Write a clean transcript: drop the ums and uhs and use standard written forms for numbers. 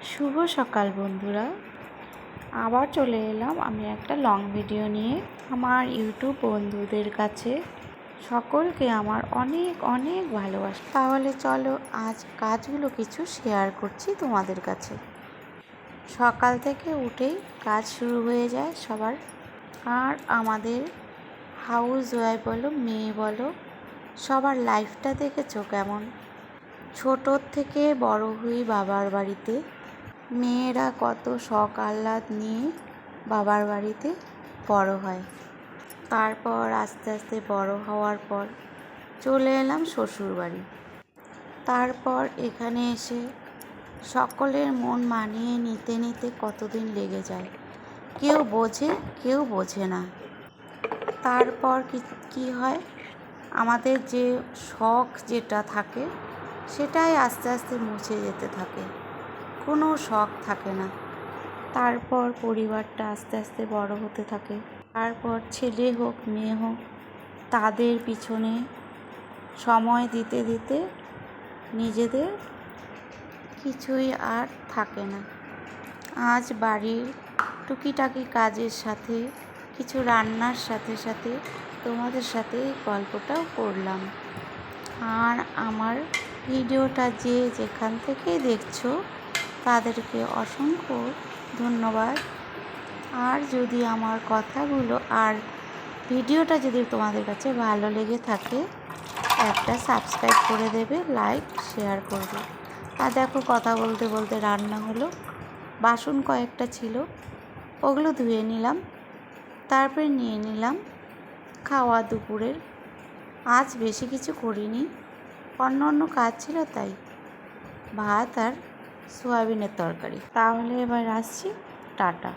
শুভ সকাল বন্ধুরা, আবার চলে এলাম আমি একটা লং ভিডিও নিয়ে আমার ইউটিউব বন্ধুদের কাছে। সকলকে আমার অনেক অনেক ভালোবাসা। তাহলে চলো আজ কাজগুলো কিছু শেয়ার করছি তোমাদের কাছে। সকাল থেকে উঠেই কাজ শুরু হয়ে যায় সবার। আর আমাদের হাউস ওয়াইফ বলো, মেয়ে বলো, সবার লাইফটা দেখেছো কেমন। ছোটোর থেকে বড় হই বাবার বাড়িতে, মেয়েরা কত শখ আহ্লাদ নিয়ে বাবার বাড়িতে বড় হয়। তারপর আস্তে আস্তে বড় হওয়ার পর চলে এলাম শ্বশুর বাড়ি। তারপর এখানে এসে সকলের মন মানিয়ে নিতে নিতে কতদিন লেগে যায়, কেউ বোঝে কেউ বোঝে না। তারপর কি হয়, আমাদের যে শখ যেটা থাকে সেটাই আস্তে আস্তে মুছে যেতে থাকে, কোনো শখ থাকে না। তারপর পরিবারটা আস্তে আস্তে বড় হতে থাকে। তারপর ছেলে হোক মেয়ে হোক, তাদের পিছনে সময় দিতে দিতে নিজেদের কিছুই আর থাকে না। আজ বাড়ির টুকিটাকি কাজের সাথে কিছু রান্নার সাথে সাথে তোমাদের সাথে এই গল্পটাও করলাম। আর আমার ভিডিওটা যে যেখান থেকে দেখছো তাদেরকে অসংখ্য ধন্যবাদ। আর যদি আমার কথাগুলো আর ভিডিওটা যদি তোমাদের কাছে ভালো লেগে থাকে, একটা সাবস্ক্রাইব করে দেবে, লাইক শেয়ার করবে। আর দেখো কথা বলতে বলতে রান্না হলো, বাসন কয়েকটা ছিল ওগুলো ধুয়ে নিলাম। তারপরে নিয়ে নিলাম খাওয়া দুপুরের। আজ বেশি কিছু করিনি, অন্য কাজ ছিল তাই। ভাত আর সয়াবিনের তরকারি। তাহলে এবার আসছি, টাটা।